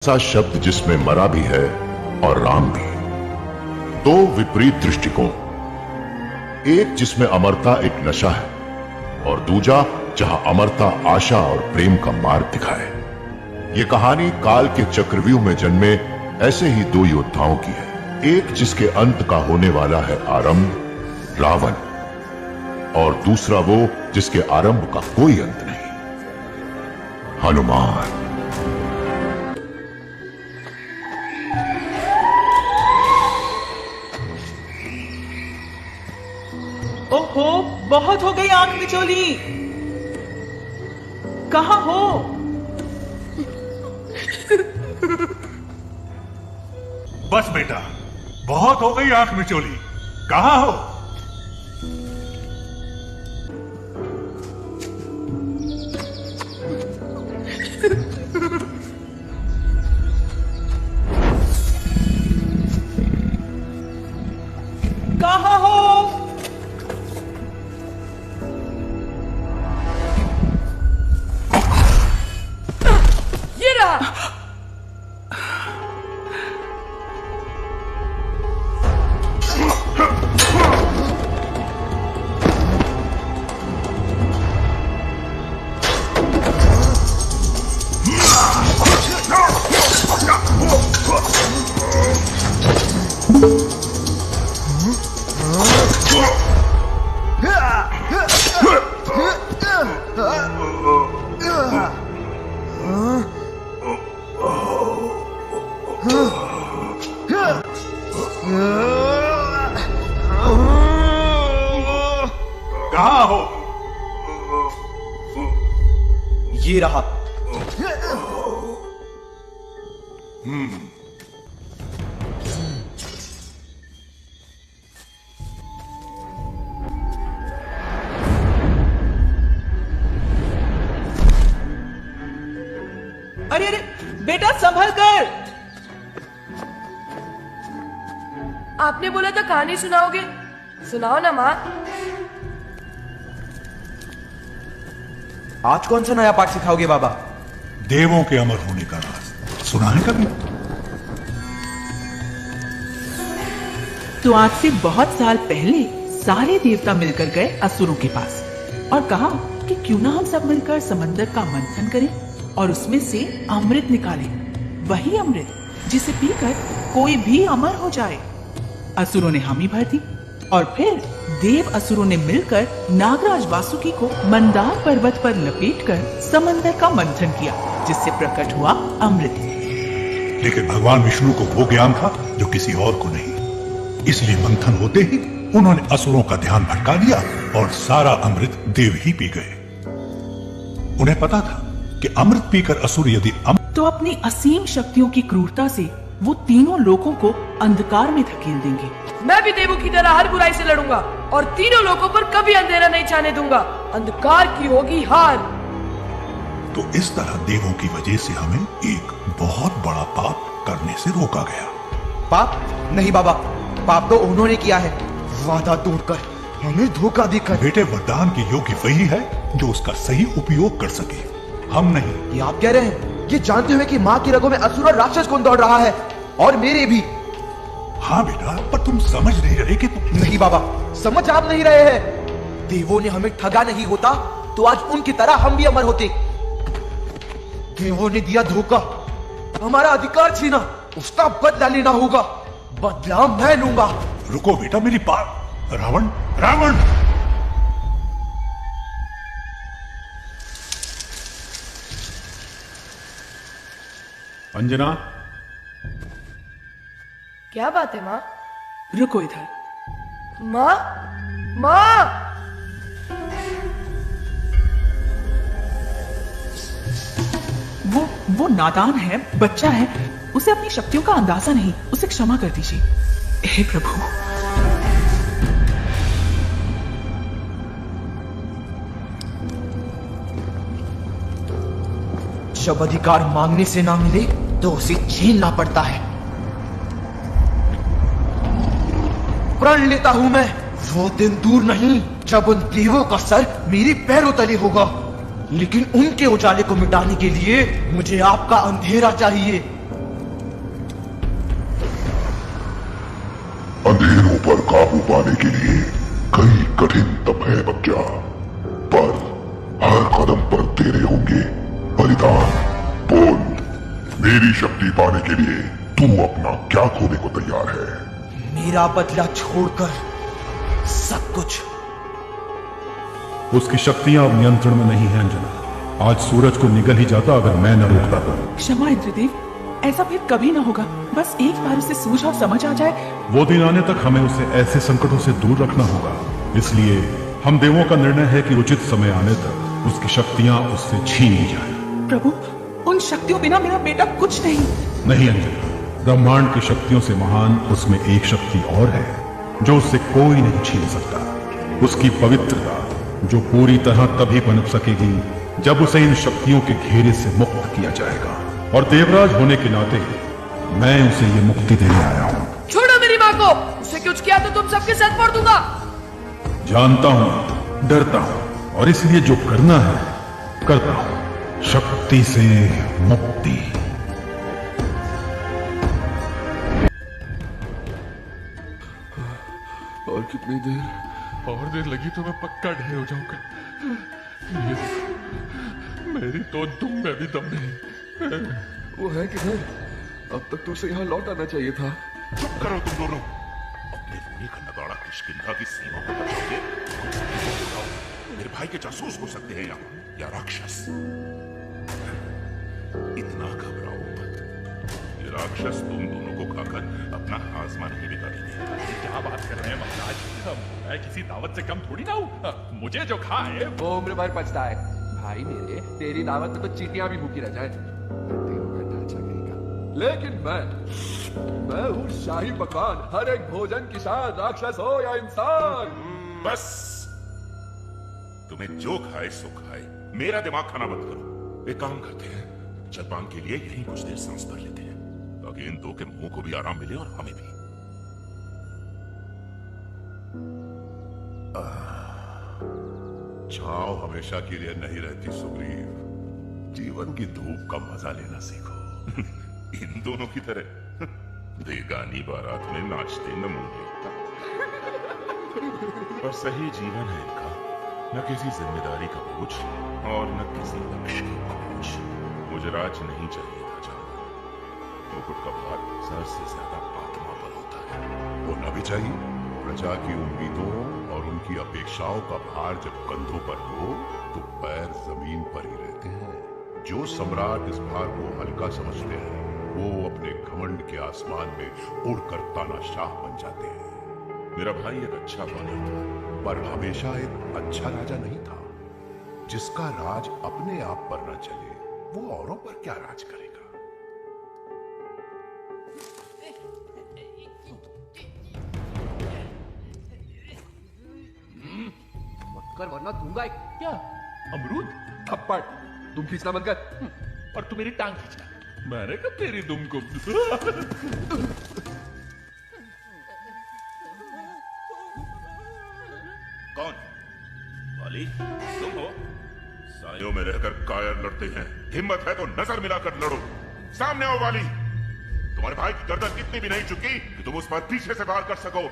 ऐसा शब्द जिसमें मरा भी है और राम भी। दो विपरीत दृष्टिकोण, एक जिसमें अमरता एक नशा है और दूजा जहां अमरता आशा और प्रेम का मार्ग दिखाए। यह कहानी काल के चक्रव्यूह में जन्मे ऐसे ही दो योद्धाओं की है। एक जिसके अंत का होने वाला है आरंभ, रावण, और दूसरा वो जिसके आरंभ का कोई अंत नहीं, हनुमान। ओहो, बहुत हो गई आंख मिचोली। कहाँ हो? बस बेटा, बहुत हो गई आंख मिचोली। कहाँ हो? कहाँ हो? ये रहा। कहाँ हो? ये रहा। अरे अरे बेटा, संभल कर। आपने बोला था कहानी सुनाओगे, सुनाओ ना माँ। आज कौन सा नया पाठ सिखाओगे बाबा? देवों के अमर होने का राज सुना है कभी? तो आज से बहुत साल पहले सारे देवता मिलकर गए असुरों के पास और कहा कि क्यों ना हम सब मिलकर समंदर का मंथन करें और उसमें से अमृत निकालें। वही अमृत जिसे पीकर कोई भी अमर हो जाए। असुरों ने हामी भर दी और फिर देव असुरों ने मिलकर नागराज वासुकी को मंदार पर्वत पर लपेटकर समंदर का मंथन किया, जिससे प्रकट हुआ अमृत। लेकिन भगवान विष्णु को वो ज्ञान था जो किसी और को नहीं, इसलिए मंथन होते ही उन्होंने असुरों का ध्यान भटका दिया और सारा अमृत देव ही पी गए। उन्हें पता था कि अमृत पीकर असुर यदि तो अपनी असीम शक्तियों की क्रूरता से वो तीनों लोगों को अंधकार में धकेल देंगे। मैं भी देवों की तरह हर बुराई से लड़ूंगा और तीनों लोगों पर कभी अंधेरा नहीं छाने दूंगा। अंधकार की होगी हार। तो इस तरह देवों की वजह से हमें एक बहुत बड़ा पाप करने से रोका गया। पाप नहीं बाबा, पाप तो उन्होंने किया है, वादा तोड़कर, हमें धोखा देकर। बेटे, वरदान के योग्य वही है जो उसका सही उपयोग कर सके, हम नहीं। ये आप कह रहे हैं ये जानते हुए कि माँ की रगों में असुर और राक्षस कौन दौड़ रहा है, और मेरे भी। हाँ बेटा, पर तुम समझ नहीं रहे कि नहीं बाबा, समझ आप नहीं रहे हैं। देवों ने हमें ठगा नहीं होता तो आज उनकी तरह हम भी अमर होते। देवों ने दिया धोखा, हमारा अधिकार छीना, उसका बदला लेना होगा। बदला मैं लूंगा। रुको बेटा, मेरी बात। रावण, रावण! अंजना, क्या बात है माँ? रुको इधर। माँ, माँ! वो नादान है, बच्चा है, उसे अपनी शक्तियों का अंदाजा नहीं। उसे क्षमा कर दीजिए हे प्रभु। जब अधिकार मांगने से ना मिले तो उसे झेलना पड़ता है। प्रण लेता हूं मैं, वो दिन दूर नहीं जब उन देवों का सर मेरे पैरों तले होगा। लेकिन उनके उजाले को मिटाने के लिए मुझे आपका अंधेरा चाहिए। अंधेरों पर काबू पाने के लिए कई कठिन तप है बच्चा, पर हर कदम पर तेरे होंगे बलिदान। बोल, मेरी शक्ति पाने के लिए तू अपना क्या खोने को तैयार है? मेरा बदला छोड़कर सब कुछ। उसकी शक्तियां अब नियंत्रण में नहीं है अंजना। आज सूरज को निगल ही जाता अगर मैं न रोकता तो। क्षमा इंद्रदेव, ऐसा फिर कभी ना होगा। बस एक बार उसे सूझ और समझ आ जाए। वो दिन आने तक हमें उसे ऐसे संकटों से दूर रखना होगा। इसलिए हम देवों का निर्णय है कि उचित समय आने तक उसकी शक्तियां उससे छीन ली जाए। प्रभु, उन शक्तियों बिना मेरा बेटा कुछ नहीं। नहीं अंजना, ब्रह्मांड की शक्तियों से महान उसमें एक शक्ति और है जो उससे कोई नहीं छीन सकता। उसकी पवित्रता, जो पूरी तरह तभी पनप सकेगी जब उसे इन शक्तियों के घेरे से मुक्त किया जाएगा। और देवराज होने के नाते मैं उसे ये मुक्ति देने आया हूं। छोड़ो मेरी माँ को। उसे कुछ किया तो तुम सबके साथ फोड़ दूंगा। जानता हूं, डरता हूं, और इसलिए जो करना है करता हूं। शक्ति से मुक्ति। और कितनी देर और देर लगी तो मैं पक्का ढेर हो जाऊंगा। मेरी तो दुम में भी दम नहीं। वो है किधर? अब तक तो उसे यहाँ लौट आना चाहिए था। चुप करो तुम दोनों। अपने रोने का नगाड़ा किष्किंधा की सीमा पर बजाओगे? मेरे भाई के जासूस हो सकते हैं यहाँ, या राक्षस। इतना घबराओ मत। ये राक्षस तुम दोनों को खाकर अपना आसमा नहीं बिगाड़ेंगे। क्या बात कर रहे हैं महाराज? मैं किसी दावत से कम थोड़ी ना हूँ। मुझे जो खाए वो उम्र भर पछता है। भाई मेरे, तेरी दावत में तो चींटियां भी भूखी रह जाए। लेकिन मैं हूँ शाही पकवान, हर एक भोजन की शान, राक्षस हो या इंसान। बस, तुम्हें जो खाए सो खाए, मेरा दिमाग खाना मत करो। एक काम करते हैं, जलपान के लिए यहीं कुछ देर सांस भर लेते हैं, ताकि इन दो के मुंह को भी आराम मिले और हमें भी। छांव हमेशा के लिए नहीं रहती सुग्रीव। जीवन की धूप का मजा लेना सीखो। इन दोनों की तरह बेगानी बारात में नाचते नमूने। और सही जीवन है इनका, न किसी जिम्मेदारी का बोझ और न किसी लक्ष्य की खोज। मुझे राज नहीं चाहिए था जानवर। मुकुट का भार सर से ज्यादा आत्मा पर होता है। होना भी चाहिए। प्रजा की उम्मीदों और उनकी अपेक्षाओं का भार जब कंधों पर हो तो पैर जमीन पर ही रहते हैं। जो सम्राट इस भार को हल्का समझते हैं वो अपने घमंड के आसमान में उड़कर तानाशाह बन जाते हैं। मेरा भाई एक अच्छा बालक था, पर हमेशा एक अच्छा राजा नहीं था। जिसका राज अपने आप पर न चले वो औरों पर क्या राज करेगा? कर वरना दूंगा एक। क्या अमरूद? थप्पड़। तुम खींचना बंद कर। और तू मेरी टांग खींचना। मैंने कब तेरी दुम को। कौन? वाली तुम हो? सायों में रहकर कायर लड़ते हैं। हिम्मत है तो नजर मिलाकर लड़ो। सामने आओ वाली। तुम्हारे भाई की गर्दन इतनी भी नहीं चुकी कि तुम उस पर पीछे से वार कर सको।